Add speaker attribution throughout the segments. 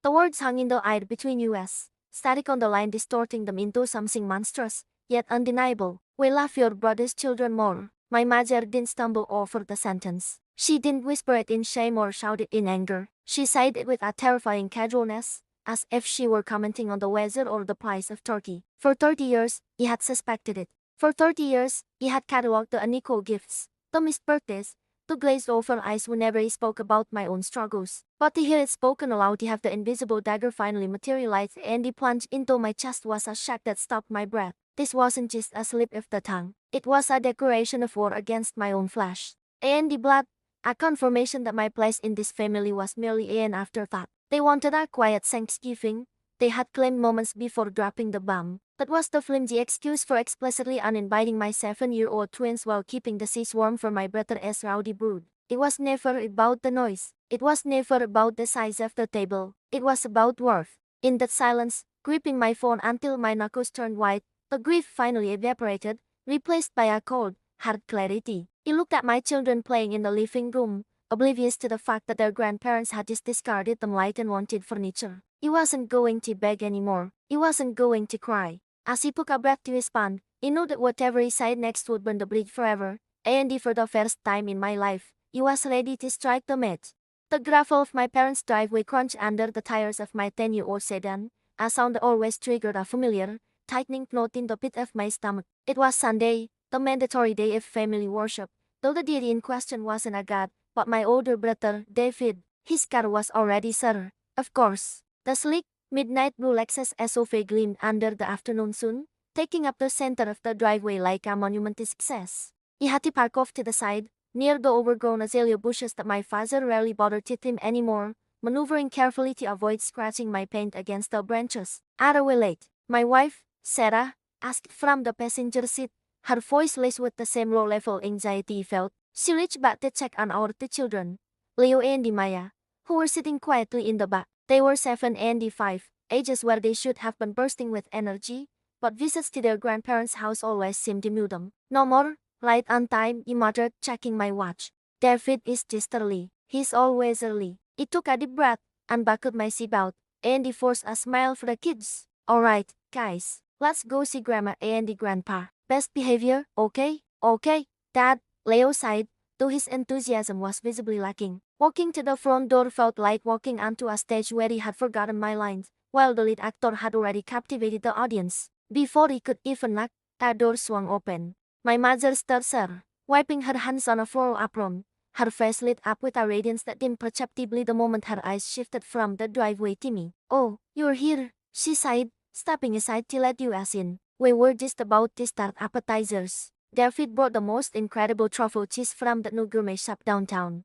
Speaker 1: The words hung in the air between us, static on the line distorting them into something monstrous, yet undeniable. We love your brother's children more. My mother didn't stumble over the sentence. She didn't whisper it in shame or shout it in anger. She said it with a terrifying casualness, as if she were commenting on the weather or the price of turkey. For 30 years, he had suspected it. For 30 years, he had catalogued the unequal gifts, the missed birthdays, the glazed over eyes whenever he spoke about my own struggles. But to hear it spoken aloud, to have the invisible dagger finally materialize and he plunged into my chest was a shock that stopped my breath. This wasn't just a slip of the tongue. It was a declaration of war against my own flesh. And the blood, a confirmation that my place in this family was merely an afterthought. They wanted a quiet Thanksgiving. They had claimed moments before dropping the bomb. That was the flimsy excuse for explicitly uninviting my 7-year-old twins while keeping the seas warm for my brother's rowdy brood. It was never about the noise. It was never about the size of the table. It was about worth. In that silence, gripping my phone until my knuckles turned white, the grief finally evaporated, replaced by a cold, hard clarity. I looked at my children playing in the living room, oblivious to the fact that their grandparents had just discarded them like unwanted furniture. He wasn't going to beg anymore. He wasn't going to cry. As he took a breath to respond, he knew that whatever he said next would burn the bridge forever, and for the first time in my life, he was ready to strike the match. The gravel of my parents' driveway crunched under the tires of my 10-year-old sedan, a sound that always triggered a familiar, tightening knot in the pit of my stomach. It was Sunday, the mandatory day of family worship, though the deity in question wasn't a god, but my older brother, David. His car was already Sir, of course. The sleek, midnight blue Lexus SUV gleamed under the afternoon sun, taking up the center of the driveway like a monument to success. He had to park off to the side, near the overgrown azalea bushes that my father rarely bothered to trim anymore, maneuvering carefully to avoid scratching my paint against the branches. Are we late? My wife, Sarah, asked from the passenger seat, her voice laced with the same low-level anxiety he felt. She reached back to check on our two children, Leo and Maya, who were sitting quietly in the back. They were 7 and 5, ages where they should have been bursting with energy, but visits to their grandparents' house always seemed to mute them. No more, right on time, he muttered, checking my watch. David is just early. He's always early. He took a deep breath, unbuckled my seatbelt, and he forced a smile for the kids. Alright, guys, let's go see Grandma and Grandpa. Best behavior, okay? Okay, Dad, Leo sighed, though his enthusiasm was visibly lacking. Walking to the front door felt like walking onto a stage where he had forgotten my lines, while the lead actor had already captivated the audience. Before he could even knock, the door swung open. My mother stood there, wiping her hands on a floral apron, her face lit up with a radiance that dimmed perceptibly the moment her eyes shifted from the driveway to me. Oh, you're here, she sighed, stepping aside to let us in. We were just about to start appetizers. David brought the most incredible truffle cheese from that new gourmet shop downtown.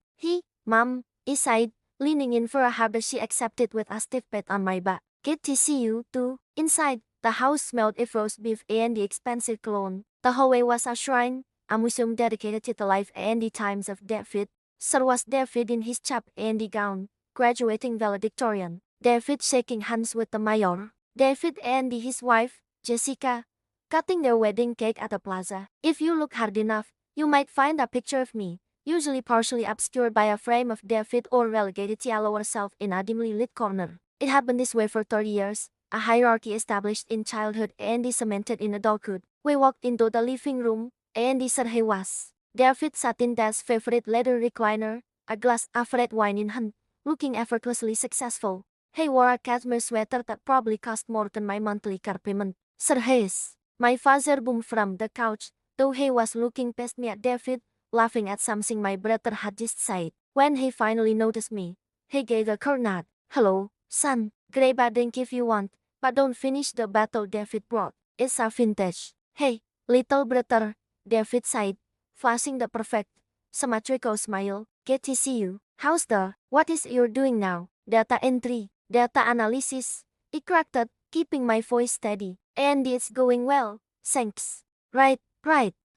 Speaker 1: Mom, he sighed, leaning in for a hug that she accepted with a stiff pat on my back. Good to see you, too. Inside, the house smelled of roast beef and the expensive cologne. The hallway was a shrine, a museum dedicated to the life and the times of David. So was David in his chap and the gown, graduating valedictorian. David shaking hands with the mayor. David and his wife, Jessica, cutting their wedding cake at the plaza. If you look hard enough, you might find a picture of me, usually partially obscured by a frame of David or relegated to a lower shelf in a dimly lit corner. It had been this way for 30 years, a hierarchy established in childhood and cemented in adulthood. We walked into the living room, and there he was. David sat in Dad's favorite leather recliner, a glass of red wine in hand, looking effortlessly successful. He wore a cashmere sweater that probably cost more than my monthly car payment. Sir Hayes. My father boomed from the couch, though he was looking past me at David, laughing at something my brother had just said. When he finally noticed me, he gave a curt nod. Hello, son. Grab a drink if you want, but don't finish the bottle David brought. It's a vintage. Hey, little brother, David sighed, flashing the perfect, symmetrical smile. Good to see you. What is you're doing now? Data entry, data analysis. He corrected, keeping my voice steady. And it's going well, thanks. Right.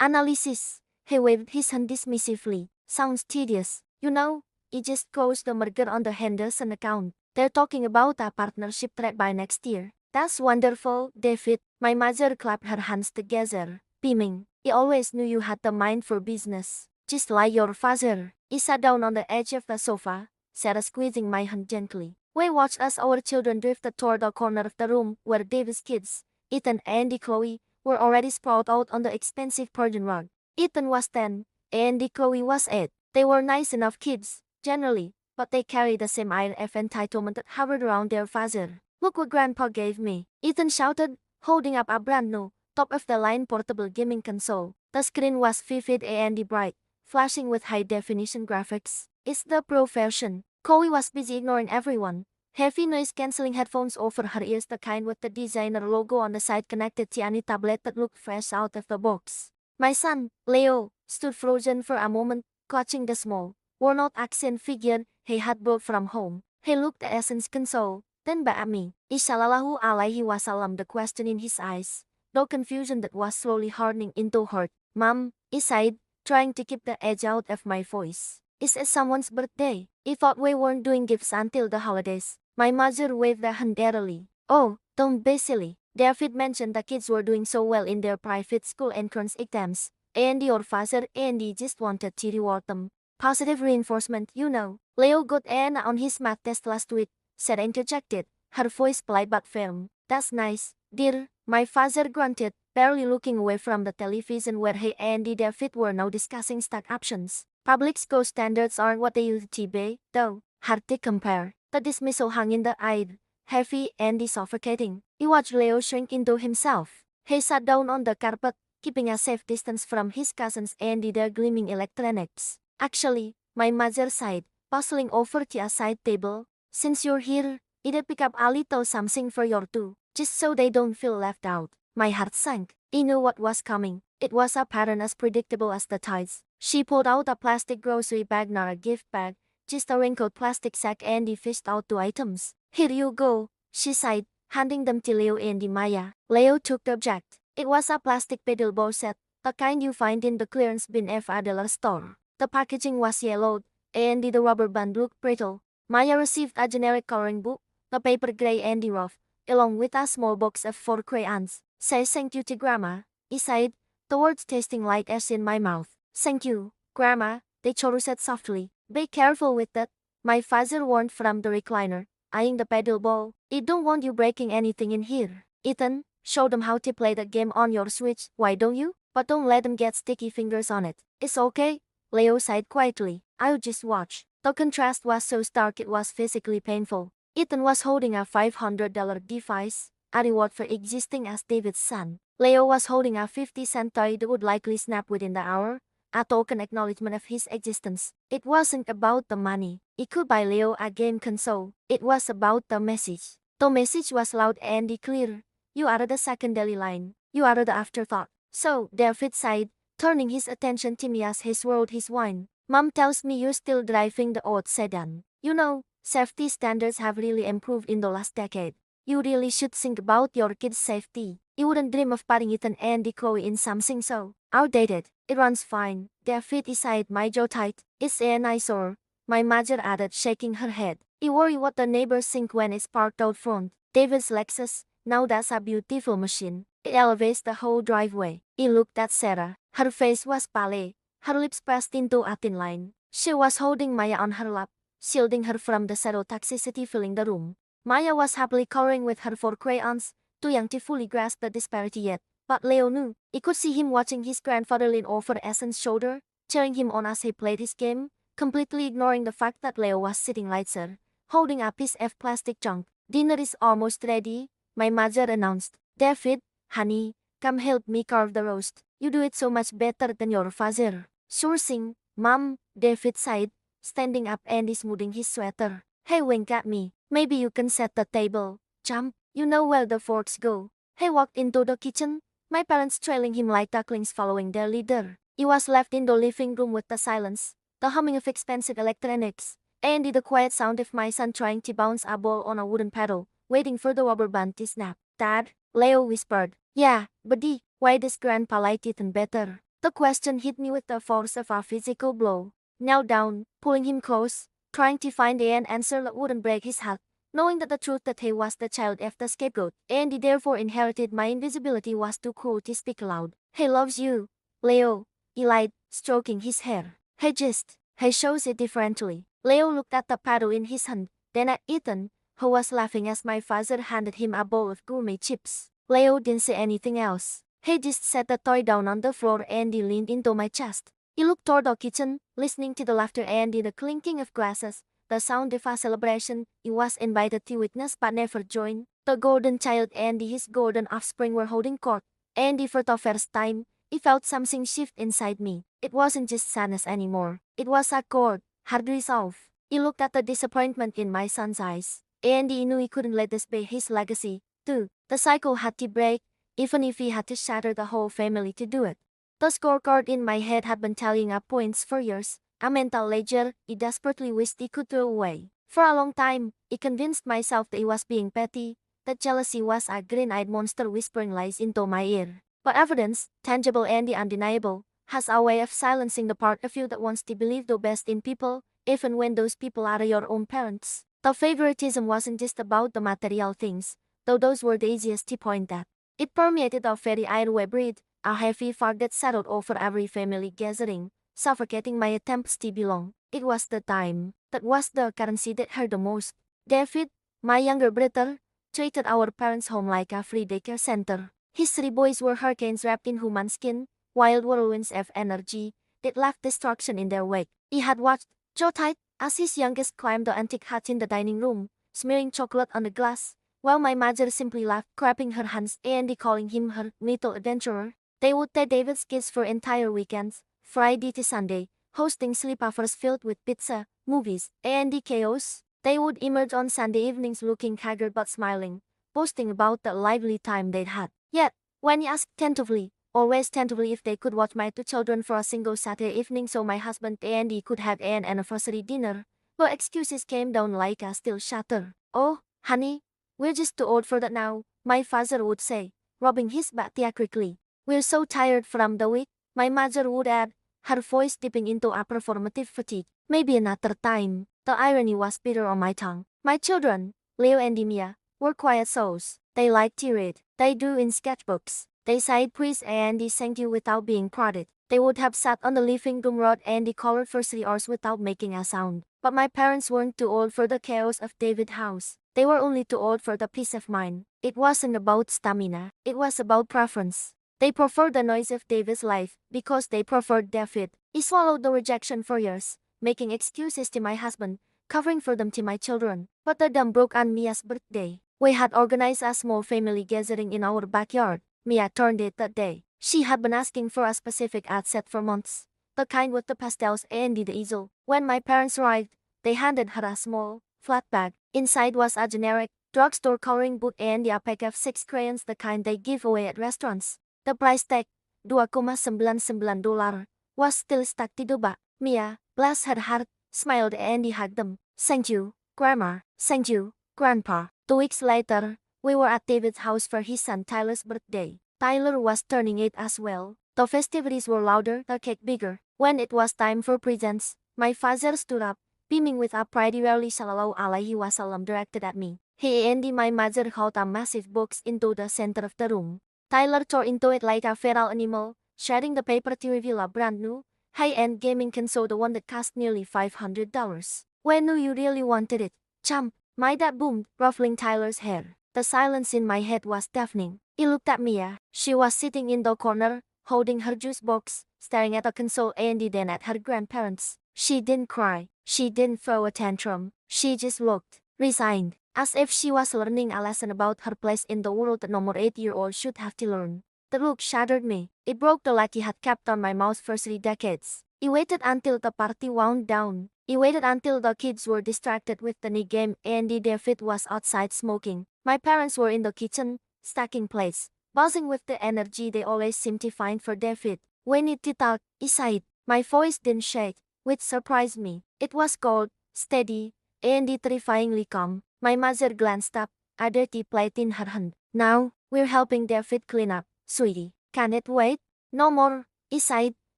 Speaker 1: Analysis. He waved his hand dismissively. Sounds tedious. You know, he just closed the merger on the Henderson account. They're talking about a partnership trade by next year. That's wonderful, David. My mother clapped her hands together, beaming. I always knew you had the mind for business. Just like your father. He sat down on the edge of the sofa, Sarah squeezing my hand gently. We watched as our children drifted toward the corner of the room where David's kids, Ethan, Andy, Chloe, were already sprawled out on the expensive Persian rug. Ethan was 10, Andy, Chloe was 8. They were nice enough kids, generally, but they carried the same air of entitlement that hovered around their father. Look what Grandpa gave me, Ethan shouted, holding up a brand new, top-of-the-line portable gaming console. The screen was vivid and bright, flashing with high-definition graphics. It's the pro version. Chloe was busy ignoring everyone. Heavy noise-canceling headphones over her ears, the kind with the designer logo on the side, connected to any tablet that looked fresh out of the box. My son, Leo, stood frozen for a moment, clutching the small, worn-out action figure he had brought from home. He looked at Essen's console, then back at me. Ishallallahu alaihi wasallam, the question in his eyes, though confusion that was slowly hardening into hurt. Mom, he sighed, trying to keep the edge out of my voice. Is it someone's birthday? I thought we weren't doing gifts until the holidays. My mother waved a hand airily. Oh, don't be silly. David mentioned the kids were doing so well in their private school entrance exams. Andy or father Andy just wanted to reward them. Positive reinforcement, you know. Leo got an on his math test last week, Sarah interjected, her voice polite but firm. That's nice, dear, my father grunted, barely looking away from the television where he and David were now discussing stock options. Public school standards aren't what they used to be, though. Hard to compare. The dismissal hung in the air, heavy and suffocating. He watched Leo shrink into himself. He sat down on the carpet, keeping a safe distance from his cousins and their gleaming electronics. Actually, my mother sighed, bustling over to a side table. Since you're here, I'd pick up a little something for you two, just so they don't feel left out. My heart sank. I knew what was coming. It was apparent, as predictable as the tides. She pulled out a plastic grocery bag, not a gift bag, just a wrinkled plastic sack, and fished out 2 items. Here you go, she sighed, handing them to Leo and Maya. Leo took the object. It was a plastic pedal ball set, the kind you find in the clearance bin of a dollar store. The packaging was yellowed, and the rubber band looked brittle. Maya received a generic coloring book, the paper gray and rough, along with a small box of 4 crayons. Say thank you to Grandma, he sighed, the words tasting like ash in my mouth. Thank you, Grandma, the choro said softly. Be careful with that, my father warned from the recliner, eyeing the pedal ball. I don't want you breaking anything in here. Ethan, show them how to play the game on your Switch, why don't you? But don't let them get sticky fingers on it. It's okay, Leo sighed quietly. I'll just watch. The contrast was so stark it was physically painful. Ethan was holding a $500 device, a reward for existing as David's son. Leo was holding a 50-cent toy that would likely snap within the hour, a token acknowledgement of his existence. It wasn't about the money. It could buy Leo a game console. It was about the message. The message was loud and clear. You are the secondary line. You are the afterthought. So, David sighed, turning his attention to me as he swirled his wine. Mom tells me you're still driving the old sedan. You know, safety standards have really improved in the last decade. You really should think about your kids' safety. You wouldn't dream of putting Ethan and Chloe in something so outdated. It runs fine. David sighed, my jaw tight. It's an eyesore, my mother added, shaking her head. You worry what the neighbors think when it's parked out front. David's Lexus, now that's a beautiful machine. It elevates the whole driveway. He looked at Sarah. Her face was pale, her lips pressed into a thin line. She was holding Maya on her lap, shielding her from the shadow toxicity filling the room. Maya was happily coloring with her 4 crayons, too young to fully grasp the disparity yet. But Leo knew. He could see him watching his grandfather lean over Essen's shoulder, cheering him on as he played his game, completely ignoring the fact that Leo was sitting lighter, holding a piece of plastic junk. Dinner is almost ready, my mother announced. David, honey, come help me carve the roast. You do it so much better than your father. Sure thing, Mom, David sighed, standing up and smoothing his sweater. Hey, wink at me. Maybe you can set the table. Jump, you know where the forks go. He walked into the kitchen, my parents trailing him like ducklings following their leader. He was left in the living room with the silence, the humming of expensive electronics, and the quiet sound of my son trying to bounce a ball on a wooden pedal, waiting for the rubber band to snap. Dad, Leo whispered. Yeah, buddy, why does Grandpa like Ethan better? The question hit me with the force of a physical blow. Knelt down, pulling him close, trying to find an answer that wouldn't break his heart. Knowing that the truth that he was the child of the scapegoat, and he therefore inherited my invisibility, was too cruel to speak aloud. He loves you, Leo, he lied, stroking his hair. He shows it differently. Leo looked at the paddle in his hand, then at Ethan, who was laughing as my father handed him a bowl of gourmet chips. Leo didn't say anything else. He just set the toy down on the floor and he leaned into my chest. He looked toward the kitchen, listening to the laughter and the clinking of glasses, the sound of a celebration he was invited to witness but never joined. The golden child and his golden offspring were holding court, and for the first time, I felt something shift inside me. It wasn't just sadness anymore. It was a cold, hard resolve. He looked at the disappointment in my son's eyes, and he knew he couldn't let this be his legacy, too. The cycle had to break, even if he had to shatter the whole family to do it. The scorecard in my head had been tallying up points for years, a mental ledger he desperately wished he could throw away. For a long time, I convinced myself that he was being petty, that jealousy was a green-eyed monster whispering lies into my ear. But evidence, tangible and undeniable, has a way of silencing the part of you that wants to believe the best in people, even when those people are your own parents. The favoritism wasn't just about the material things, though those were the easiest to point at. It permeated our very air we breathed, a heavy fog that settled over every family gathering, suffocating my attempts to belong. It was the time. That was the currency that hurt the most. David, my younger brother, treated our parents' home like a free daycare center. His 3 boys were hurricanes wrapped in human skin, wild whirlwinds of energy that left destruction in their wake. He had watched Joe tight as his youngest climbed the antique hut in the dining room, smearing chocolate on the glass, while my mother simply laughed, clapping her hands and calling him her little adventurer. They would take David's kids for entire weekends, Friday to Sunday, hosting sleepovers filled with pizza, movies, and chaos. They would emerge on Sunday evenings looking haggard but smiling, boasting about the lively time they'd had. Yet, when he asked tentatively, always tentatively, if they could watch my 2 children for a single Saturday evening so my husband and he could have an anniversary dinner, the excuses came down like a steel shutter. "Oh, honey, we're just too old for that now," my father would say, rubbing his back theatrically. "We're so tired from the week," my mother would add, her voice dipping into a performative fatigue. "Maybe another time." The irony was bitter on my tongue. My children, Leo and Mia, were quiet souls. They liked to read. They drew in sketchbooks. They sighed praise and they sang you without being prodded. They would have sat on the living room rod and colored for 3 hours without making a sound. But my parents weren't too old for the chaos of David's house. They were only too old for the peace of mind. It wasn't about stamina. It was about preference. They preferred the noise of David's life because they preferred David. He swallowed the rejection for years, making excuses to my husband, covering for them to my children. But the dam broke on Mia's birthday. We had organized a small family gathering in our backyard. Mia turned it that day. She had been asking for a specific art set for months, the kind with the pastels and the easel. When my parents arrived, they handed her a small, flat bag. Inside was a generic, drugstore coloring book and a pack of 6 crayons, the kind they give away at restaurants. The price tag, $2,99, was still stuck to the back. Mia, bless her heart, smiled and hugged them. "Thank you, Grandma. Thank you, Grandpa." 2 weeks later, we were at David's house for his son Tyler's birthday. Tyler was turning 8 as well. The festivities were louder, the cake bigger. When it was time for presents, my father stood up, beaming with a pride he rarely sallallahu alaihi wasallam directed at me. He and my mother hauled a massive box into the center of the room. Tyler tore into it like a feral animal, shredding the paper to reveal a brand new, high-end gaming console, the one that cost nearly $500. "When knew you really wanted it, champ?" My dad boomed, ruffling Tyler's hair. The silence in my head was deafening. He looked at Mia. She was sitting in the corner, holding her juice box, staring at the console and then at her grandparents. She didn't cry. She didn't throw a tantrum. She just looked resigned, as if she was learning a lesson about her place in the world that no more 8-year-old should have to learn. The look shattered me. It broke the lock he had kept on my mouth for 3 decades. He waited until the party wound down. He waited until the kids were distracted with the knee game and David was outside smoking. My parents were in the kitchen, stacking plates, buzzing with the energy they always seemed to find for David. "We need to talk," he said. My voice didn't shake, which surprised me. It was cold, steady, and terrifyingly calm. My mother glanced up, a dirty plate in her hand. "Now, we're helping David clean up, sweetie. Can it wait?" "No more," he said,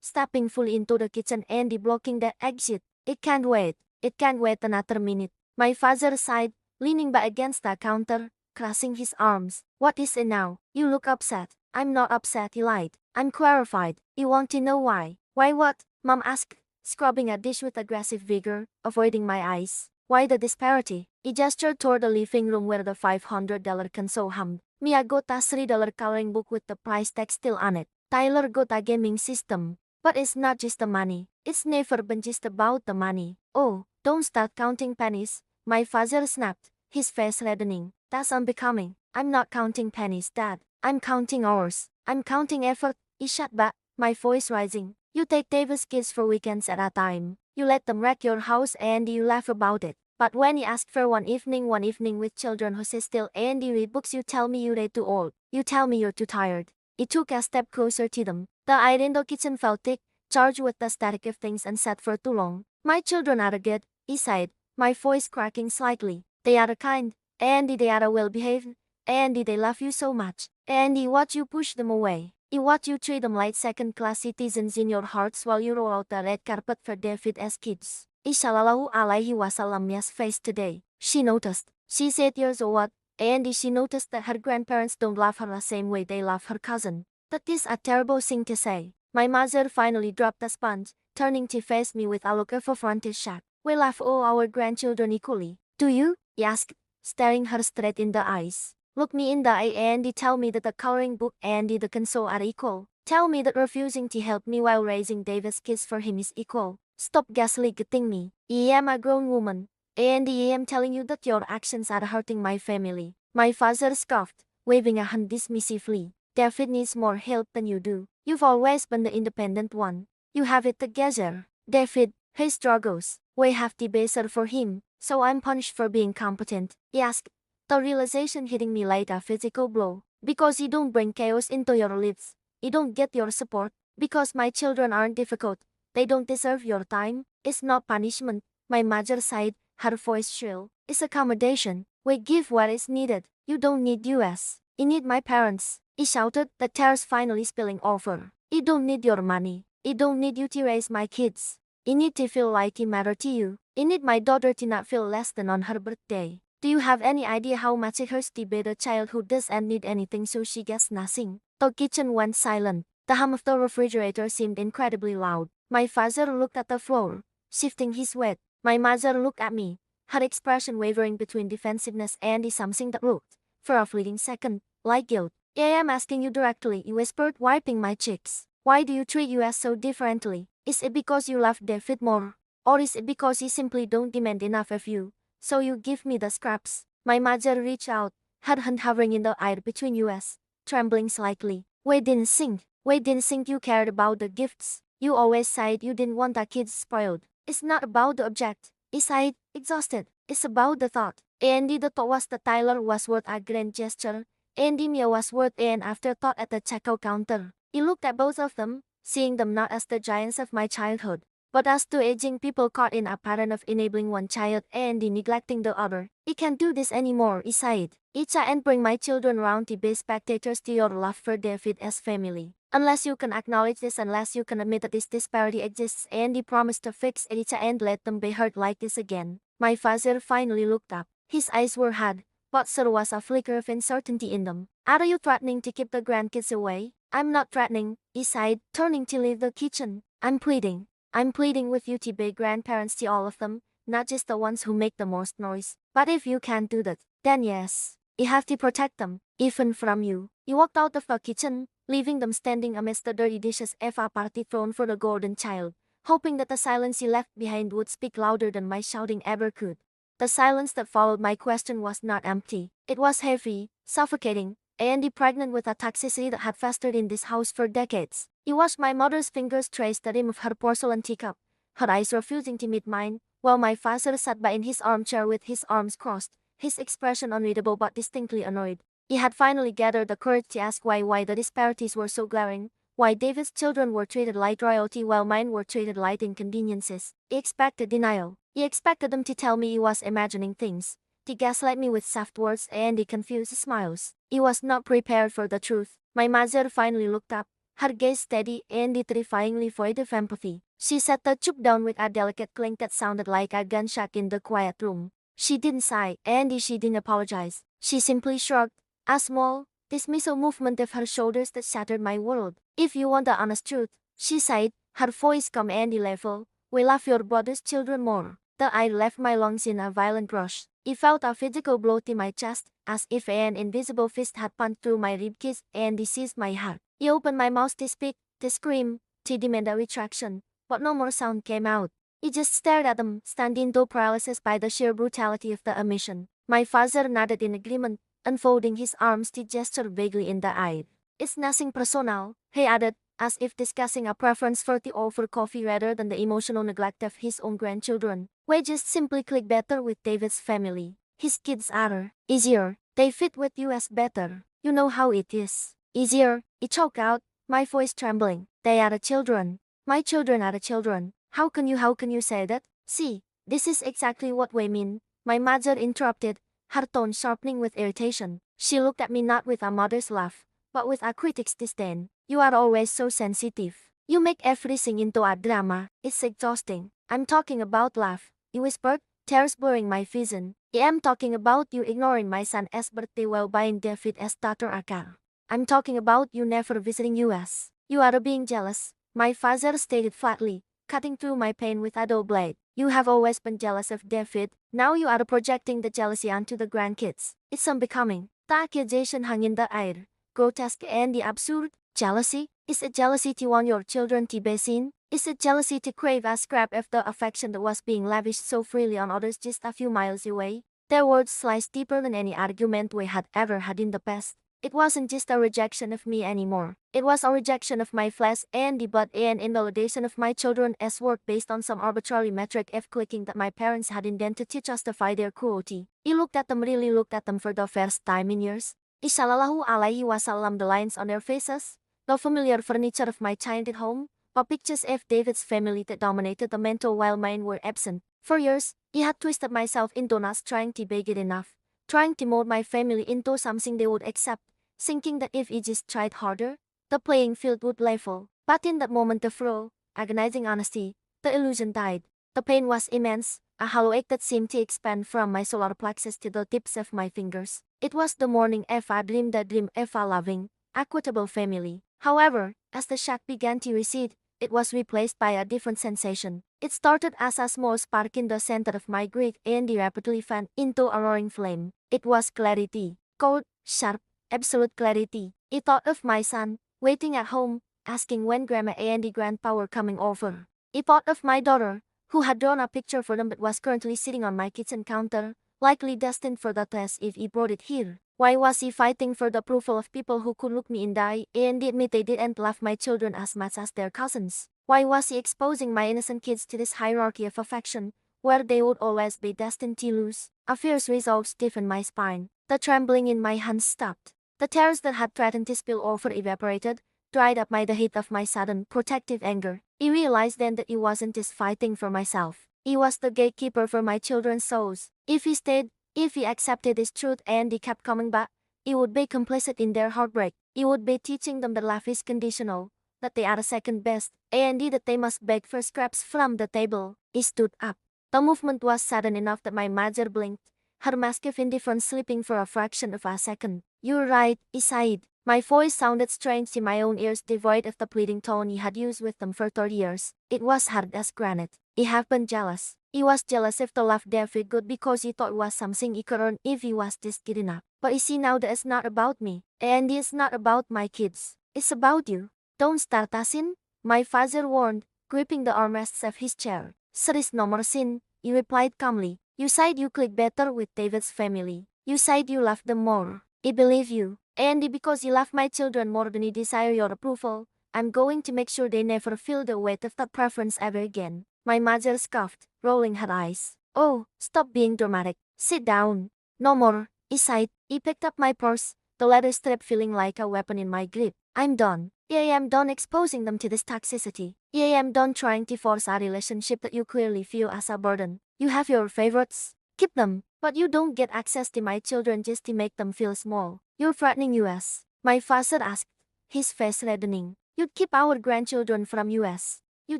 Speaker 1: stepping fully into the kitchen and blocking the exit. "It can't wait. It can't wait another minute." My father sighed, leaning back against the counter, crossing his arms. "What is it now? You look upset." "I'm not upset," he lied. "I'm clarified." "You want to know why?" "Why what?" Mom asked, scrubbing a dish with aggressive vigor, avoiding my eyes. "Why the disparity? He gestured toward the living room where the $500 console hummed. Mia got a $3 coloring book with the price tag still on it. Tyler got a gaming system. But it's not just the money. It's never been just about the money. Oh, don't start counting pennies. My father snapped, his face reddening. That's unbecoming. I'm not counting pennies, Dad. I'm counting hours. I'm counting effort. He shut back, my voice rising. You take David's kids for weekends at a time. You let them wreck your house and you laugh about it. But when he asked for one evening with children who say still and you read books, you tell me you read too old. You tell me you're too tired. He took a step closer to them. The air in the kitchen felt thick, charged with the static of things unsat for too long. My children are good, he sighed, my voice cracking slightly. They are kind, and they are well-behaved, and they love you so much. And watch you push them away. He watch you treat them like second-class citizens in your hearts while you roll out the red carpet for David's kids. Sallallahu alaihi wasallam. Mia's face today. She noticed. She's 8 years old, and she noticed that her grandparents don't love her the same way they love her cousin. That is a terrible thing to say. My mother finally dropped the sponge, turning to face me with a look of affronted shock. We love all our grandchildren equally. Do you? He asked, staring her straight in the eyes. Look me in the eye and tell me that the coloring book and the console are equal. Tell me that refusing to help me while raising David's kids for him is equal. Stop gaslighting me. I am a grown woman, and I am telling you that your actions are hurting my family. My father scoffed, waving a hand dismissively. David needs more help than you do. You've always been the independent one. You have it together. David, his struggles, we have to be better for him, so I'm punished for being competent. He asked, the realization hitting me like a physical blow. Because you don't bring chaos into your lives. You don't get your support. Because my children aren't difficult. They don't deserve your time. It's not punishment. My mother sighed, her voice shrill. It's accommodation. We give what is needed. You don't need us. You need my parents. He shouted, the tears finally spilling over. You don't need your money. You don't need you to raise my kids. You need to feel like you matter to you. You need my daughter to not feel less than on her birthday. Do you have any idea how much it hurts to be the child who doesn't need anything so she gets nothing? The kitchen went silent. The hum of the refrigerator seemed incredibly loud. My father looked at the floor, shifting his weight. My mother looked at me, her expression wavering between defensiveness and something that looked, for a fleeting second, like guilt. I am asking you directly, he whispered, wiping my cheeks. Why do you treat us so differently? Is it because you love David more? Or is it because he simply don't demand enough of you, so you give me the scraps? My mother reached out, her hand hovering in the air between us, trembling slightly. We didn't think you cared about the gifts. You always said you didn't want the kids spoiled. It's not about the object, he sighed, exhausted. It's about the thought. And the thought was that Tyler was worth a grand gesture, and Mia was worth an afterthought at the checkout counter. He looked at both of them, seeing them not as the giants of my childhood, but as two aging people caught in a pattern of enabling one child and neglecting the other. I can't do this anymore, he sighed. Icha and bring my children round to be spectators to your love for David as family. Unless you can acknowledge this, unless you can admit that this disparity exists and he promised to fix it, Icha, and let them be hurt like this again. My father finally looked up. His eyes were hard, but there was a flicker of uncertainty in them. Are you threatening to keep the grandkids away? I'm not threatening, he sighed, turning to leave the kitchen. I'm pleading. I'm pleading with you to be grandparents to all of them, not just the ones who make the most noise. But if you can't do that, then yes, you have to protect them, even from you. He walked out of the kitchen, leaving them standing amidst the dirty dishes of a party thrown for the golden child, hoping that the silence he left behind would speak louder than my shouting ever could. The silence that followed my question was not empty. It was heavy, suffocating, and pregnant with a toxicity that had festered in this house for decades. He watched my mother's fingers trace the rim of her porcelain teacup, her eyes refusing to meet mine, while my father sat by in his armchair with his arms crossed, his expression unreadable but distinctly annoyed. He had finally gathered the courage to ask why the disparities were so glaring, why David's children were treated like royalty while mine were treated like inconveniences. He expected denial. He expected them to tell me he was imagining things, to gaslight me with soft words and confused smiles. He was not prepared for the truth. My mother finally looked up, her gaze steady and terrifyingly void of empathy. She set the tube down with a delicate clink that sounded like a gunshot in the quiet room. She didn't sigh, and she didn't apologize. She simply shrugged, a small, dismissal movement of her shoulders that shattered my world. If you want the honest truth, she sighed, her voice calm and level, we love your brother's children more. The eye left my lungs in a violent rush. It felt a physical blow to my chest, as if an invisible fist had punched through my ribcage and seized my heart. I opened my mouth to speak, to scream, to demand a retraction, but no more sound came out. I just stared at them, standing to paralysis by the sheer brutality of the omission. My father nodded in agreement, unfolding his arms to gesture vaguely in the air. It's nothing personal, he added, as if discussing a preference for tea or for coffee rather than the emotional neglect of his own grandchildren. We just simply click better with David's family. His kids are easier. They fit with us better. You know how it is. Easier, I choked out, my voice trembling. They are the children. My children are the children. How can you say that? See, this is exactly what we mean. My mother interrupted, her tone sharpening with irritation. She looked at me not with a mother's laugh, but with a critic's disdain. You are always so sensitive. You make everything into a drama. It's exhausting. I'm talking about love, he whispered, tears blurring my vision. I am talking about you ignoring my son's birthday while buying David a starter a car. I'm talking about you never visiting us. You are being jealous, my father stated flatly, cutting through my pain with a dull blade. You have always been jealous of David. Now you are projecting the jealousy onto the grandkids. It's unbecoming. The accusation hung in the air, grotesque and absurd. Jealousy? Is it jealousy to want your children to be seen? Is it jealousy to crave a scrap of the affection that was being lavished so freely on others just a few miles away? Their words sliced deeper than any argument we had ever had in the past. It wasn't just a rejection of me anymore. It was a rejection of my flesh and the blood and invalidation of my children's work based on some arbitrary metric of clicking that my parents had invented to justify their cruelty. I really looked at them for the first time in years. Sallallahu alaihi wasallam, the lines on their faces, the familiar furniture of my childhood home, the pictures of David's family that dominated the mental while mine were absent. For years, I had twisted myself into not trying to be good enough, trying to mold my family into something they would accept, thinking that if I just tried harder, the playing field would level. But in that moment of raw, agonizing honesty, the illusion died. The pain was immense, a hollow ache that seemed to expand from my solar plexus to the tips of my fingers. It was the morning of a dream, the dream of a loving, equitable family. However, as the shock began to recede, it was replaced by a different sensation. It started as a small spark in the center of my grate and rapidly fanned into a roaring flame. It was clarity. Cold, sharp, absolute clarity. I thought of my son, waiting at home, asking when Grandma and Grandpa were coming over. I thought of my daughter, who had drawn a picture for them but was currently sitting on my kitchen counter, likely destined for the test if he brought it here. Why was he fighting for the approval of people who could look me in the eye and admit they didn't love my children as much as their cousins? Why was he exposing my innocent kids to this hierarchy of affection, where they would always be destined to lose? A fierce resolve stiffened my spine. The trembling in my hands stopped. The tears that had threatened to spill over evaporated, dried up by the heat of my sudden, protective anger. I realized then that he wasn't just fighting for myself. He was the gatekeeper for my children's souls. If he stayed, if he accepted this truth and he kept coming back, he would be complicit in their heartbreak. He would be teaching them that love is conditional, that they are second best, and that they must beg for scraps from the table. He stood up. The movement was sudden enough that my mother blinked, her mask of indifference slipping for a fraction of a second. You're right, he sighed. My voice sounded strange in my own ears, devoid of the pleading tone he had used with them for 30 years. It was hard as granite. He had been jealous. He was jealous if the love David got because he thought it was something he could earn if he was just good enough. But you see now that it's not about me, and it's not about my kids. It's about you. Don't start asking, my father warned, gripping the armrests of his chair. There is no more sin, he replied calmly. You said you click better with David's family. You said you love them more. I believe you. And because you love my children more than you desire your approval, I'm going to make sure they never feel the weight of that preference ever again. My mother scoffed, rolling her eyes. Oh, stop being dramatic. Sit down. No more, he sighed. He picked up my purse, the leather strap feeling like a weapon in my grip. I'm done. I am done exposing them to this toxicity. I am done trying to force a relationship that you clearly feel as a burden. You have your favorites. Keep them, but you don't get access to my children just to make them feel small. You're threatening us. My father asked, his face reddening. You'd keep our grandchildren from us. You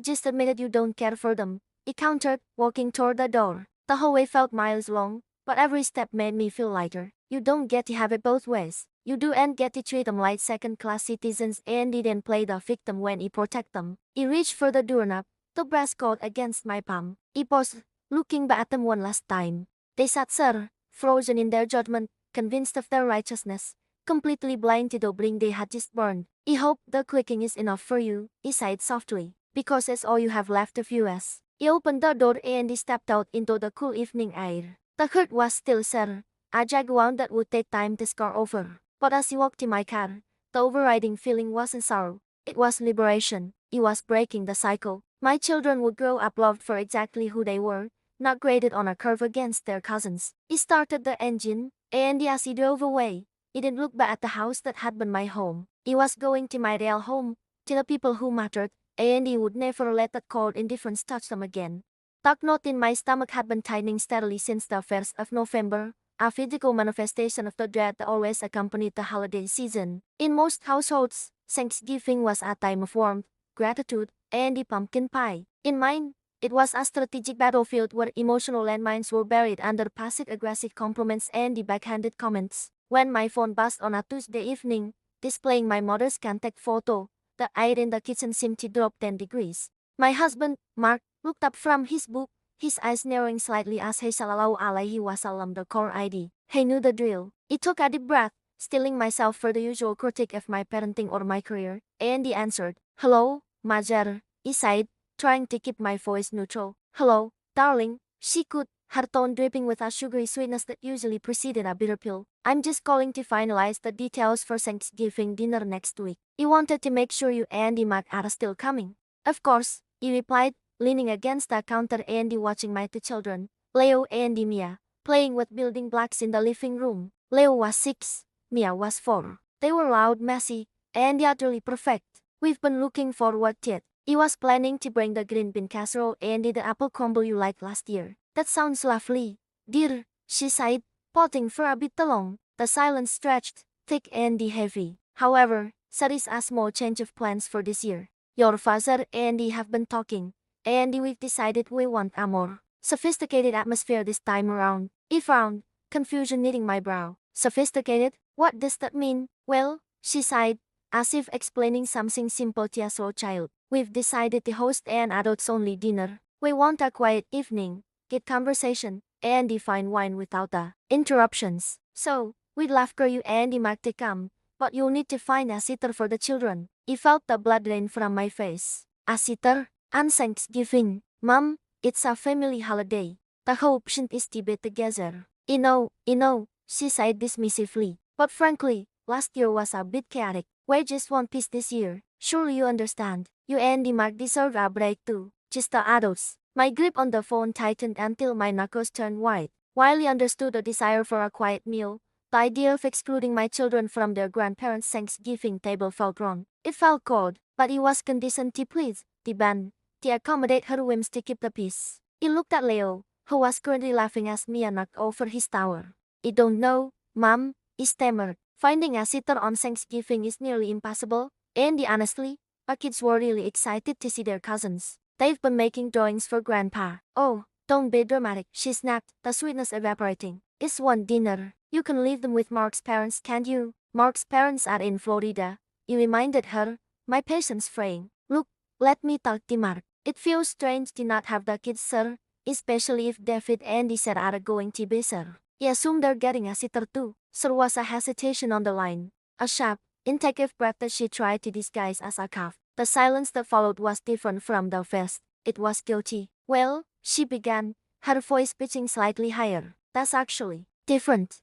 Speaker 1: just admitted you don't care for them, he countered, walking toward the door. The hallway felt miles long, but every step made me feel lighter. You don't get to have it both ways. You do and get to treat them like second-class citizens and then play the victim when you protect them. He reached for the doorknob, the brass cord against my palm. He paused, looking back at them one last time. They sat there, frozen in their judgment, convinced of their righteousness, completely blind to the bring they had just burned. I hope the clicking is enough for you, he sighed softly, because it's all you have left of us. He opened the door and he stepped out into the cool evening air. The hurt was still there, a jag wound that would take time to scar over. But as he walked to my car, the overriding feeling wasn't sorrow. It was liberation. He was breaking the cycle. My children would grow up loved for exactly who they were, not graded on a curve against their cousins. He started the engine, and as he drove away, he didn't look back at the house that had been my home. He was going to my real home, to the people who mattered, and he would never let that cold indifference touch them again. That knot in my stomach had been tightening steadily since the 1st of November, a physical manifestation of the dread that always accompanied the holiday season. In most households, Thanksgiving was a time of warmth, gratitude, and the pumpkin pie. In mine, it was a strategic battlefield where emotional landmines were buried under passive-aggressive compliments and the backhanded comments. When my phone buzzed on a Tuesday evening, displaying my mother's contact photo, the air in the kitchen seemed to drop 10 degrees. My husband, Mark, looked up from his book, his eyes narrowing slightly as he sallallahu alaihi wasallam the core ID. He knew the drill. He took a deep breath, steeling myself for the usual critique of my parenting or my career, and he answered, "Hello, Majar," he sighed, trying to keep my voice neutral. "Hello, darling," she could, her tone dripping with a sugary sweetness that usually preceded a bitter pill. "I'm just calling to finalize the details for Thanksgiving dinner next week. He wanted to make sure you and the Mac are still coming." "Of course," he replied, leaning against the counter and watching my two children, Leo and Mia, playing with building blocks in the living room. Leo was 6, Mia was 4. They were loud, messy, and utterly perfect. "We've been looking forward to it." He was planning to bring the green bean casserole and the apple crumble you liked last year. "That sounds lovely, dear," she sighed, potting for a bit along. The silence stretched, thick and heavy. "However, there is a small change of plans for this year. Your father and I have been talking, and we've decided we want a more sophisticated atmosphere this time around." He frowned, confusion knitting my brow. "Sophisticated? What does that mean?" "Well," she sighed, as if explaining something simple to a slow child, "we've decided to host an adults-only dinner. We want a quiet evening, good conversation, and fine wine without the interruptions. So, we'd love for you and Mark to come, but you'll need to find a sitter for the children." He felt the blood drain from my face. "A sitter? On Thanksgiving? Mom, it's a family holiday. The whole point is to be together." I know, she sighed dismissively. "But frankly, last year was a bit chaotic. We just want peace this year. Surely you understand. You and Mark deserve a break too. Just the adults." My grip on the phone tightened until my knuckles turned white. While he understood the desire for a quiet meal, the idea of excluding my children from their grandparents' Thanksgiving table felt wrong. It felt cold, but he was conditioned to please, to bend, to accommodate her whims to keep the peace. He looked at Leo, who was currently laughing as Mia knocked over his tower. "I don't know, Mom," he stammered. "Finding a sitter on Thanksgiving is nearly impossible, and honestly, our kids were really excited to see their cousins. They've been making drawings for Grandpa." "Oh, don't be dramatic," she snapped, the sweetness evaporating. "It's one dinner. You can leave them with Mark's parents, can't you?" "Mark's parents are in Florida," he reminded her, my patience fraying. "Look, let me talk to Mark. It feels strange to not have the kids, sir, especially if David and Sarah are going to be sir. He assumed they're getting a sitter too." There was a hesitation on the line, a sharp, intake of breath that she tried to disguise as a cough. The silence that followed was different from the first. It was guilty. "Well," she began, her voice pitching slightly higher. "That's actually different."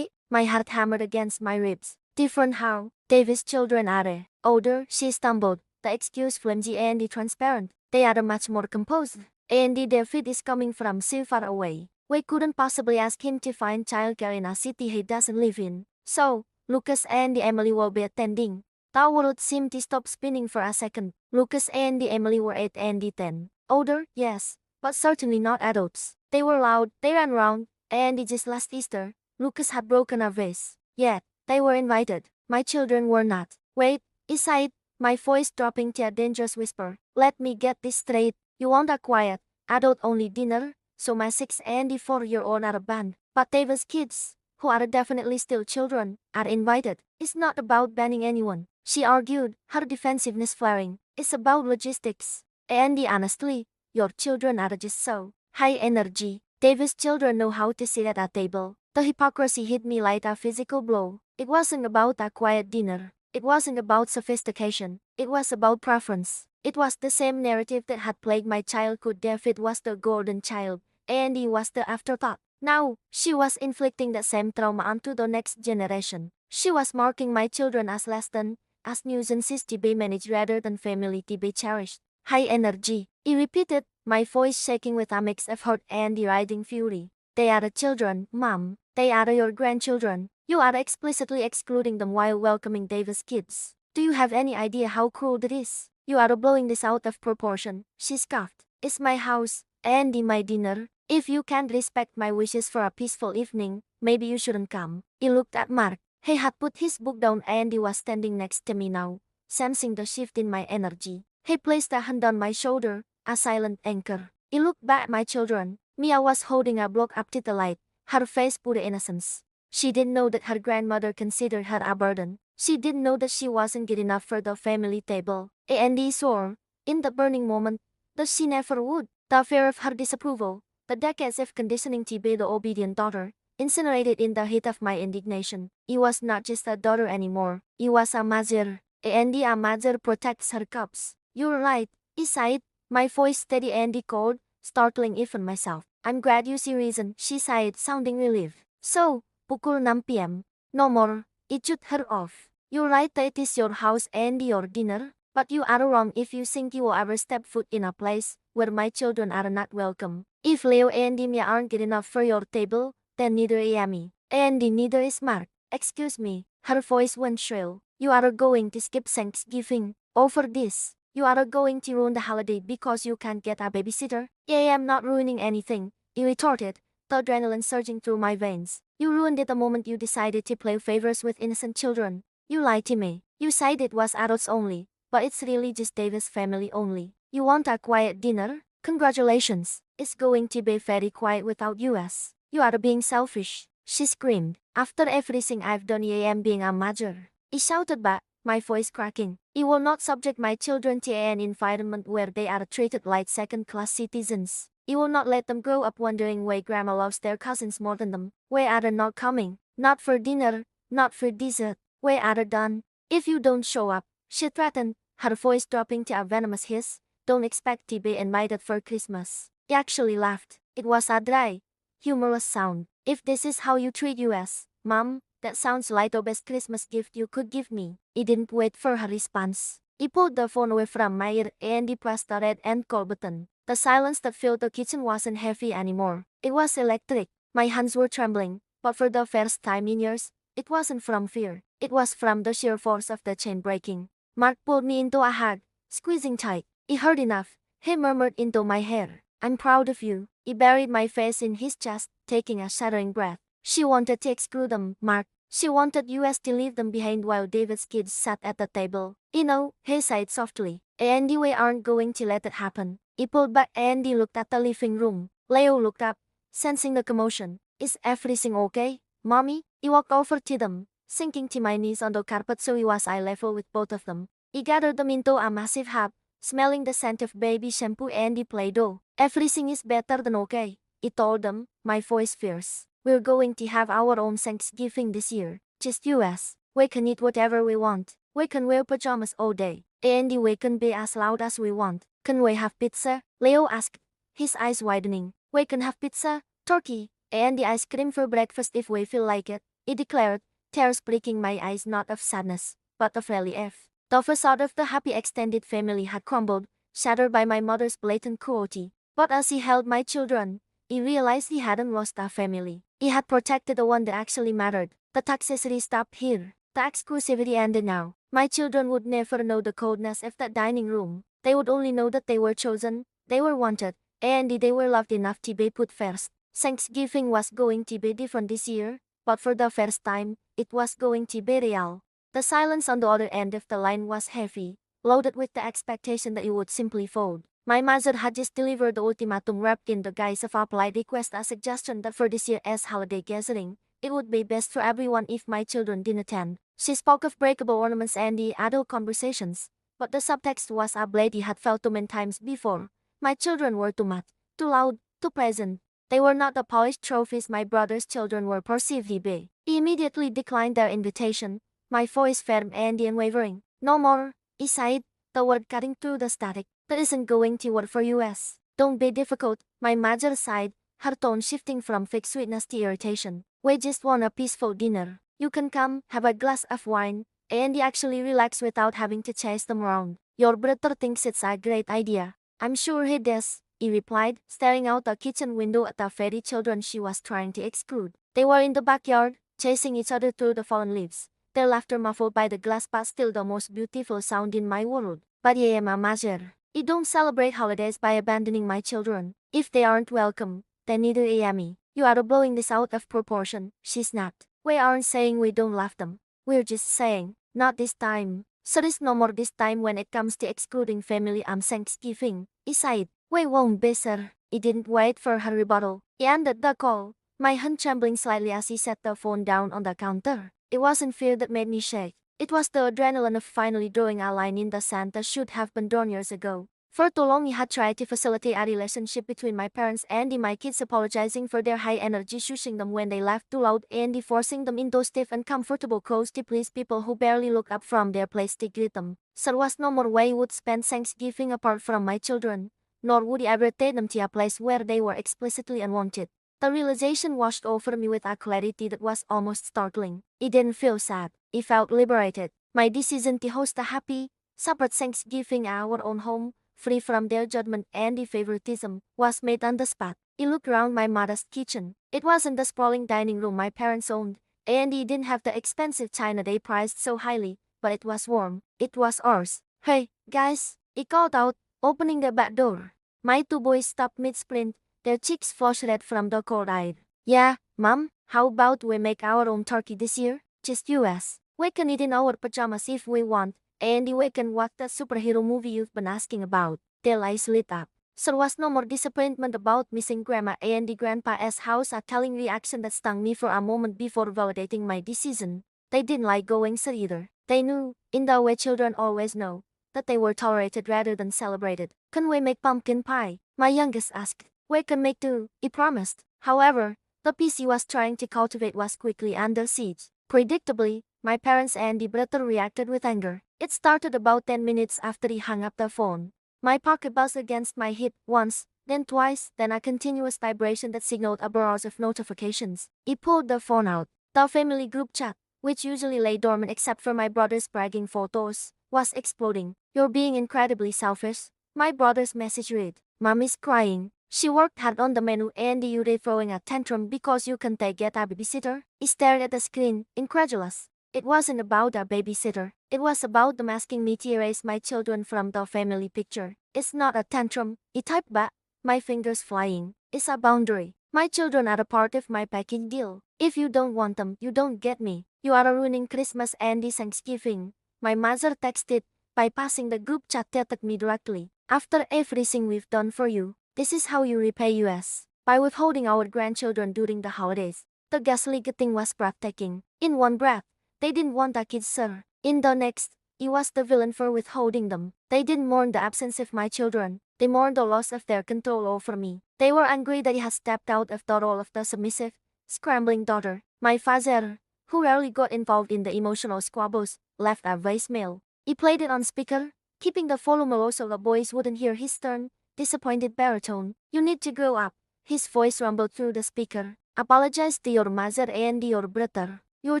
Speaker 1: My heart hammered against my ribs. "Different how?" "David's children are older," she stumbled, the excuse flimsy and transparent. "They are much more composed. And David is coming from so far away. We couldn't possibly ask him to find childcare in a city he doesn't live in. So, Lucas and Emily will be attending." The world seemed to stop spinning for a second. Lucas and Emily were 8 and 10. Older, yes, but certainly not adults. They were loud, they ran round, and just last Easter, Lucas had broken a vase. Yet, they were invited. My children were not. "Wait," he sighed, my voice dropping to a dangerous whisper. "Let me get this straight. You want a quiet, adult-only dinner, so my 6 and 4-year-old are banned, but David's kids, who are definitely still children, are invited. It's not about banning anyone," she argued, her defensiveness flaring. "It's about logistics. And honestly, your children are just so High energy. Davis' children know how to sit at a table. The hypocrisy hit me like a physical blow. It wasn't about a quiet dinner. It wasn't about sophistication. It was about preference. It was the same narrative that had plagued my childhood. David was the golden child, and he was the afterthought. Now, she was inflicting the same trauma onto the next generation. She was marking my children as less than, as nuisances to be managed rather than family to be cherished. High energy, he repeated, my voice shaking with a mix of hurt and deriding fury. They are the children, Mom. They are your grandchildren. You are explicitly excluding them while welcoming Davis' kids. Do you have any idea how cruel that is? You are blowing this out of proportion, she scoffed. It's my house, and my dinner. If you can't respect my wishes for a peaceful evening, maybe you shouldn't come. He looked at Mark. He had put his book down and he was standing next to me now, sensing the shift in my energy. He placed a hand on my shoulder, a silent anchor. He looked back at my children. Mia was holding a book up to the light, her face pure innocence. She didn't know that her grandmother considered her a burden. She didn't know that she wasn't good enough for the family table. And he swore, in the burning moment, that she never would. The fear of her disapproval, the decades of conditioning to be the obedient daughter, incinerated in the heat of my indignation. He was not just a daughter anymore. He was a mother. And a mother protects her cubs. You're right, he sighed, my voice steady and cold, startling even myself. I'm glad you see reason, she sighed, sounding relieved. So, pukul 6 p.m. No more, it should her off. You're right that it is your house and your dinner, but you are wrong if you think you will ever step foot in a place where my children are not welcome. If Leo and Mia aren't good enough for your table, then neither am I. And neither is Mark. Excuse me, her voice went shrill. You are going to skip Thanksgiving over this. You are going to ruin the holiday because you can't get a babysitter. I am not ruining anything, he retorted, the adrenaline surging through my veins. You ruined it the moment you decided to play favors with innocent children. You lied to me. You said it was adults only, but it's really just Davis family only. You want a quiet dinner? Congratulations. It's going to be very quiet without us. You are being selfish, she screamed. After everything I've done, I am being a mother. He shouted back, my voice cracking. He will not subject my children to an environment where they are treated like second-class citizens. He will not let them grow up wondering why grandma loves their cousins more than them. Why are they not coming? Not for dinner, not for dessert. Why are they done? If you don't show up, she threatened, her voice dropping to a venomous hiss, don't expect to be invited for Christmas. He actually laughed. It was a dry, humorous sound. If this is how you treat us, Mom, that sounds like the best Christmas gift you could give me. He didn't wait for her response. He pulled the phone away from my ear and he pressed the red and call button. The silence that filled the kitchen wasn't heavy anymore. It was electric. My hands were trembling, but for the first time in years, it wasn't from fear. It was from the sheer force of the chain breaking. Mark pulled me into a hug, squeezing tight. He heard enough, he murmured into my hair. I'm proud of you. He buried my face in his chest, taking a shuddering breath. She wanted to exclude them, Mark. She wanted us to leave them behind while David's kids sat at the table. You know, he sighed softly. And we aren't going to let it happen. He pulled back and he looked at the living room. Leo looked up, sensing the commotion. Is everything okay, Mommy? He walked over to them, sinking to my knees on the carpet so he was eye level with both of them. He gathered them into a massive hug, smelling the scent of baby shampoo and the Play-Doh. Everything is better than okay, he told them, my voice fierce. We're going to have our own Thanksgiving this year, just us. We can eat whatever we want. We can wear pajamas all day. And we can be as loud as we want. Can we have pizza? Leo asked, his eyes widening. We can have pizza, turkey, and the ice cream for breakfast if we feel like it, he declared, tears pricking my eyes not of sadness, but of relief. The facade of the happy extended family had crumbled, shattered by my mother's blatant cruelty. But as he held my children, he realized he hadn't lost a family. He had protected the one that actually mattered. The toxicity stopped here. The exclusivity ended now. My children would never know the coldness of that dining room. They would only know that they were chosen, they were wanted, and they were loved enough to be put first. Thanksgiving was going to be different this year, but for the first time, it was going to be real. The silence on the other end of the line was heavy, loaded with the expectation that it would simply fold. My mother had just delivered the ultimatum wrapped in the guise of a polite request, a suggestion that for this year's holiday gathering, it would be best for everyone if my children didn't attend. She spoke of breakable ornaments and the adult conversations, but the subtext was a blade he had felt too many times before. My children were too much, too loud, too present. They were not the polished trophies my brother's children were perceived to be. He immediately declined their invitation, my voice firm and unwavering. No more, he sighed, the word cutting through the static. That isn't going to work for us. Don't be difficult, my mother sighed, her tone shifting from fake sweetness to irritation. We just want a peaceful dinner. You can come, have a glass of wine, and actually relax without having to chase them around. Your brother thinks it's a great idea. I'm sure he does, he replied, staring out the kitchen window at the fairy children she was trying to exclude. They were in the backyard, chasing each other through the fallen leaves, their laughter muffled by the glass but still the most beautiful sound in my world. But I am a mother. I don't celebrate holidays by abandoning my children. If they aren't welcome, then neither am I. You are blowing this out of proportion, she snapped. We aren't saying we don't love them. We're just saying, not this time. So there's no more this time when it comes to excluding family on Thanksgiving, he sighed. We won't be, sir. He didn't wait for her rebuttal. He ended the call, my hand trembling slightly as he set the phone down on the counter. It wasn't fear that made me shake. It was the adrenaline of finally drawing a line in the sand that should have been drawn years ago. For too long I had tried to facilitate a relationship between my parents and my kids, apologizing for their high energy, shushing them when they laughed too loud, and forcing them into stiff and comfortable clothes to please people who barely look up from their plates to greet them. So there was no more way I would spend Thanksgiving apart from my children, nor would I ever take them to a place where they were explicitly unwanted. The realization washed over me with a clarity that was almost startling. It didn't feel sad. It felt liberated. My decision to host a happy, separate Thanksgiving at our own home, free from their judgment and favoritism, was made on the spot. I looked around my modest kitchen. It wasn't the sprawling dining room my parents owned, and it didn't have the expensive china they prized so highly, but it was warm. It was ours. Hey, guys, I called out, opening the back door. My two boys stopped mid-sprint, their cheeks flushed red from the cold air. Yeah, Mom, how about we make our own turkey this year? Just us. We can eat in our pajamas if we want, and we can watch that superhero movie you've been asking about. Their eyes lit up. So there was no more disappointment about missing Grandma and Grandpa's house, a telling reaction that stung me for a moment before validating my decision. They didn't like going so either. They knew, in the way children always know, that they were tolerated rather than celebrated. Can we make pumpkin pie? My youngest asked. We can make two, he promised. However, the peace he was trying to cultivate was quickly under siege. Predictably, my parents and brother reacted with anger. It started about 10 minutes after he hung up the phone. My pocket buzzed against my hip once, then twice, then a continuous vibration that signaled a barrage of notifications. He pulled the phone out. The family group chat, which usually lay dormant except for my brother's bragging photos, was exploding. You're being incredibly selfish, my brother's message read. Mommy's crying. She worked hard on the menu and you're throwing a tantrum because you can't get a babysitter? He stared at the screen, incredulous. It wasn't about a babysitter. It was about them asking me to erase my children from the family picture. It's not a tantrum, he typed back, my fingers flying. It's a boundary. My children are a part of my package deal. If you don't want them, you don't get me. You are ruining Christmas and Thanksgiving. My mother texted, bypassing the group chat, at me directly. After everything we've done for you, this is how you repay us. By withholding our grandchildren during the holidays. The gaslighting was breathtaking. In one breath, they didn't want the kids, sir. In the next, he was the villain for withholding them. They didn't mourn the absence of my children. They mourned the loss of their control over me. They were angry that he had stepped out of the role of the submissive, scrambling daughter. My father, who rarely got involved in the emotional squabbles, left a voicemail. He played it on speaker, keeping the volume low so the boys wouldn't hear his stern, disappointed baritone. You need to grow up. His voice rumbled through the speaker. Apologize to your mother and your brother. You're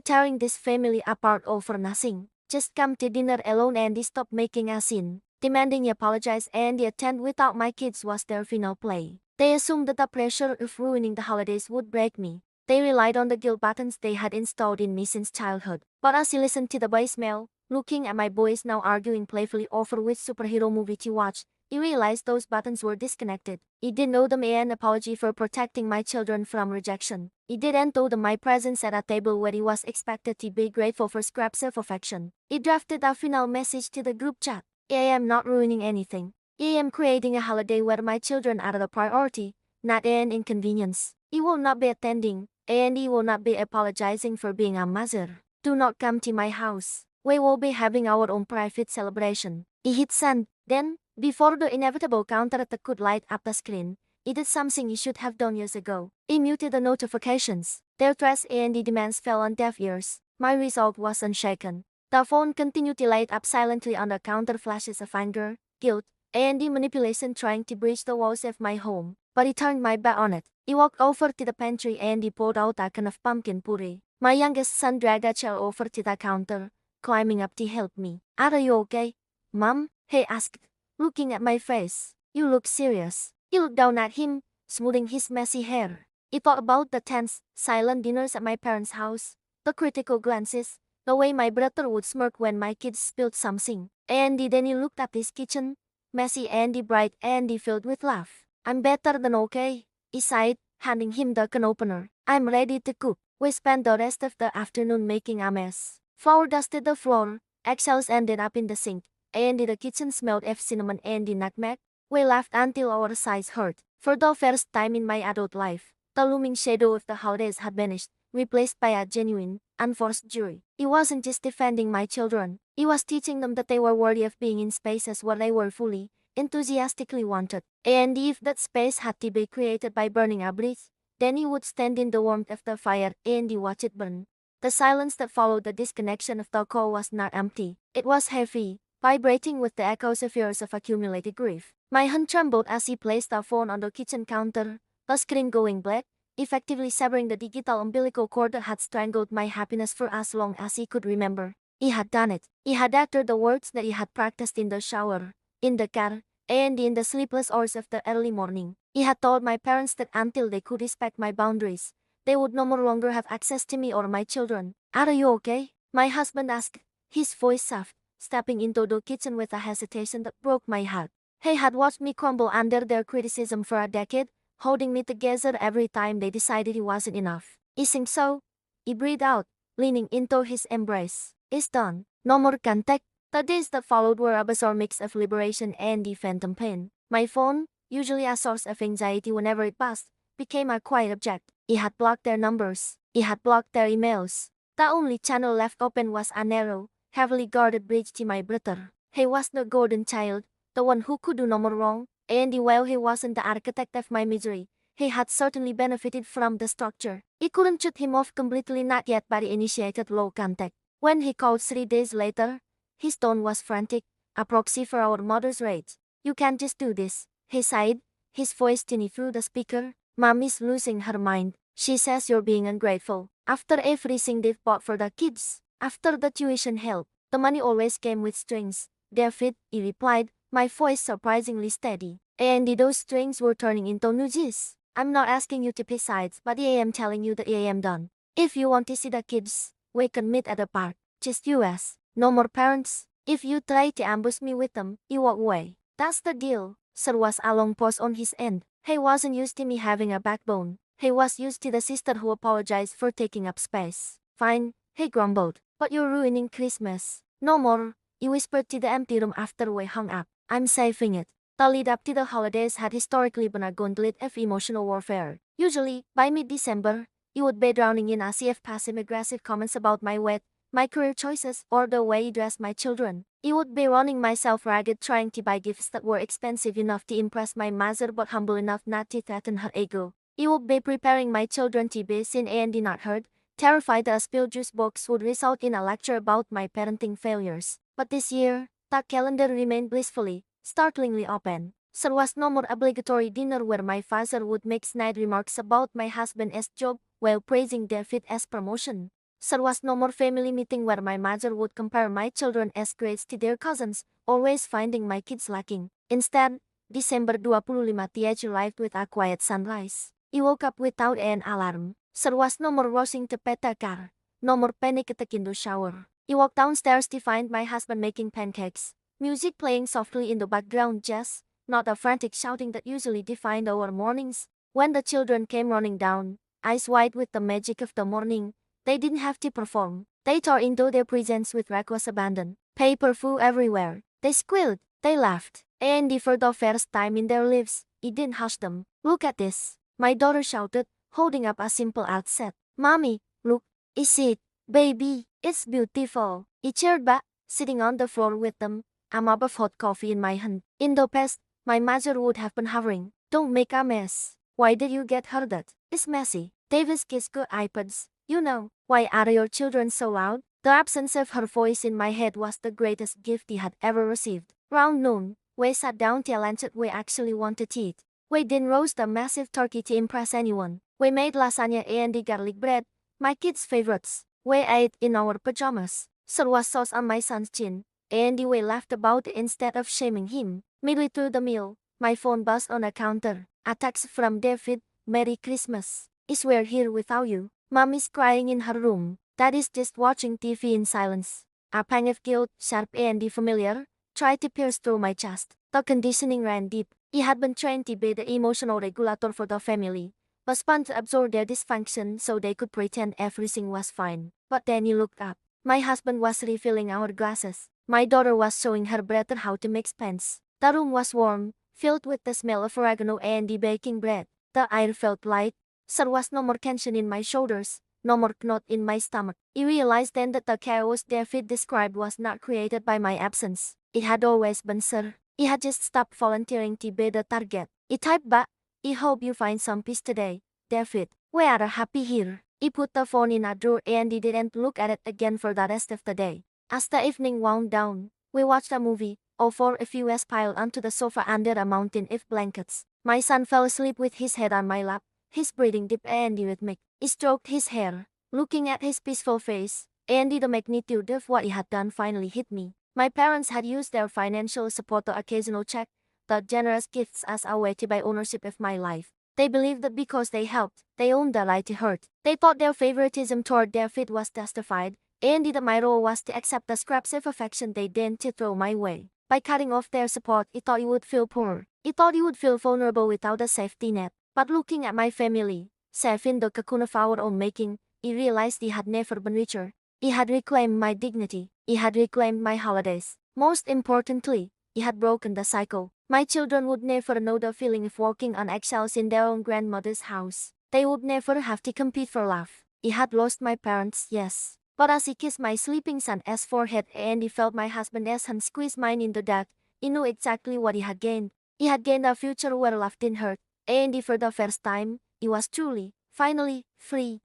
Speaker 1: tearing this family apart all for nothing. Just come to dinner alone and stop making a scene. Demanding he apologize and attend without my kids was their final play. They assumed that the pressure of ruining the holidays would break me. They relied on the guilt buttons they had installed in me since childhood. But as he listened to the voicemail, looking at my boys now arguing playfully over which superhero movie to watch, he realized those buttons were disconnected. He didn't owe them an apology for protecting my children from rejection. He didn't owe them my presence at a table where he was expected to be grateful for scraps of affection. He drafted a final message to the group chat. I am not ruining anything. I am creating a holiday where my children are the priority, not an inconvenience. He will not be attending, and he will not be apologizing for being a mother. Do not come to my house. We will be having our own private celebration. He hit send. Then, before the inevitable counterattack could light up the screen, You did something you should have done years ago. I muted the notifications. Their threats and demands fell on deaf ears. My resolve was unshaken. The phone continued to light up silently on the counter, flashes of anger, guilt, and manipulation trying to breach the walls of my home. But he turned my back on it. He walked over to the pantry and he pulled out a can of pumpkin puree. My youngest son dragged a chair over to the counter, climbing up to help me. Are you okay, Mom? He asked, looking at my face. You look serious. He looked down at him, smoothing his messy hair. He thought about the tense, silent dinners at my parents' house, the critical glances, the way my brother would smirk when my kids spilled something. And then he looked at his kitchen, messy and bright and filled with love. I'm better than okay, he sighed, handing him the can opener. I'm ready to cook. We spent the rest of the afternoon making a mess. Flour dusted the floor, eggshells ended up in the sink, and the kitchen smelled of cinnamon and nutmeg. We laughed until our sides hurt. For the first time in my adult life, the looming shadow of the holidays had vanished, replaced by a genuine, unforced joy. He wasn't just defending my children, he was teaching them that they were worthy of being in spaces where they were fully, enthusiastically wanted. And if that space had to be created by burning a bridge, then he would stand in the warmth of the fire and watch it burn. The silence that followed the disconnection of the call was not empty. It was heavy, vibrating with the echoes of years of accumulated grief. My hand trembled as he placed the phone on the kitchen counter, the screen going black, effectively severing the digital umbilical cord that had strangled my happiness for as long as he could remember. He had done it. He had uttered the words that he had practiced in the shower, in the car, and in the sleepless hours of the early morning. He had told my parents that until they could respect my boundaries, they would no more longer have access to me or my children. Are you okay? My husband asked, his voice soft, stepping into the kitchen with a hesitation that broke my heart. He had watched me crumble under their criticism for a decade, holding me together every time they decided it wasn't enough. It seemed so. He breathed out, leaning into his embrace. It's done. No more contact. The days that followed were a bizarre mix of liberation and phantom pain. My phone, usually a source of anxiety whenever it buzzed, became a quiet object. He had blocked their numbers. He had blocked their emails. The only channel left open was a narrow, heavily guarded bridge to my brother. He was the golden child, the one who could do no more wrong, and while he wasn't the architect of my misery, he had certainly benefited from the structure. It couldn't shut him off completely, not yet, but he initiated low contact. When he called 3 days later, his tone was frantic, a proxy for our mother's rage. You can't just do this, he sighed, his voice tinny through the speaker. Mommy's losing her mind. She says you're being ungrateful. After everything they've bought for the kids, after the tuition help, the money always came with strings. David, he replied, my voice surprisingly steady. And those strings were turning into nooses. I'm not asking you to pick sides, but I am telling you that I am done. If you want to see the kids, we can meet at the park. Just us. No more parents. If you try to ambush me with them, you walk away. That's the deal. Sir was a long pause on his end. He wasn't used to me having a backbone. He was used to the sister who apologized for taking up space. Fine, he grumbled. But you're ruining Christmas. No more, he whispered to the empty room after we hung up. I'm saving it. The lead up to the holidays had historically been a gauntlet of emotional warfare. Usually, by mid-December, he would be drowning in a sea of passive-aggressive comments about my weight, my career choices, or the way he dressed my children. He would be running myself ragged trying to buy gifts that were expensive enough to impress my mother but humble enough not to threaten her ego. He would be preparing my children to be seen and not heard, terrified that a spilled juice box would result in a lecture about my parenting failures. But this year, the calendar remained blissfully, startlingly open. There was no more obligatory dinner where my father would make snide remarks about my husband's job while praising David's promotion. There was no more family meeting where my mother would compare my children's grades to their cousins, always finding my kids lacking. Instead, December 25 arrived with a quiet sunrise. He woke up without an alarm. There was no more rushing to pet the car, no more panic attack in the shower. He walked downstairs to find my husband making pancakes, music playing softly in the background, just not the frantic shouting that usually defined our mornings. When the children came running down, eyes wide with the magic of the morning, they didn't have to perform. They tore into their presents with reckless abandon. Paper flew everywhere. They squealed. They laughed. And for the first time in their lives, it didn't hush them. Look at this, my daughter shouted, holding up a simple art set. Mommy, look, is it, baby? It's beautiful. He cheered back, sitting on the floor with them, a mug of hot coffee in my hand. In the past, my mother would have been hovering, Don't make a mess. Why did you get her that? It's messy. Davis kissed good iPads. You know, why are your children so loud? The absence of her voice in my head was the greatest gift he had ever received. Round noon, we sat down to lunch at we actually wanted to eat. We didn't roast a massive turkey to impress anyone. We made lasagna and the garlic bread, my kids' favorites. We ate in our pajamas. There was sauce on my son's chin, and we laughed about it instead of shaming him. Midway through the meal, my phone buzzed on a counter. A text from David, Merry Christmas. Is we're here without you. Mom is crying in her room. Dad is just watching TV in silence. A pang of guilt, sharp and familiar, tried to pierce through my chest. The conditioning ran deep. He had been trained to be the emotional regulator for the family, was fun to absorb their dysfunction so they could pretend everything was fine. But then he looked up. My husband was refilling our glasses. My daughter was showing her brother how to mix pens. The room was warm, filled with the smell of oregano and the baking bread. The air felt light. There was no more tension in my shoulders, no more knot in my stomach. I realized then that the chaos David described was not created by my absence. It had always been there. He had just stopped volunteering to be the target. He typed back, I hope you find some peace today, David. We are happy here. He put the phone in a drawer and he didn't look at it again for the rest of the day. As the evening wound down, we watched a movie. All four of us piled onto the sofa under a mountain of blankets. My son fell asleep with his head on my lap, his breathing deep and rhythmic. He stroked his hair, looking at his peaceful face, and the magnitude of what he had done finally hit me. My parents had used their financial support, the occasional check, the generous gifts as a way to buy ownership of my life. They believed that because they helped, they owned the right to hurt. They thought their favoritism toward David was justified, and that my role was to accept the scraps of affection they deigned to throw my way. By cutting off their support, he thought he would feel poor. He thought he would feel vulnerable without a safety net. But looking at my family, safe in the cocoon of our own making, he realized he had never been richer. He had reclaimed my dignity. He had reclaimed my holidays. Most importantly, he had broken the cycle. My children would never know the feeling of walking on eggshells in their own grandmother's house. They would never have to compete for love. He had lost my parents, yes. But as he kissed my sleeping son's forehead and he felt my husband's hand squeeze mine in the dark, he knew exactly what he had gained. He had gained a future where love didn't hurt, and for the first time, he was truly, finally, free.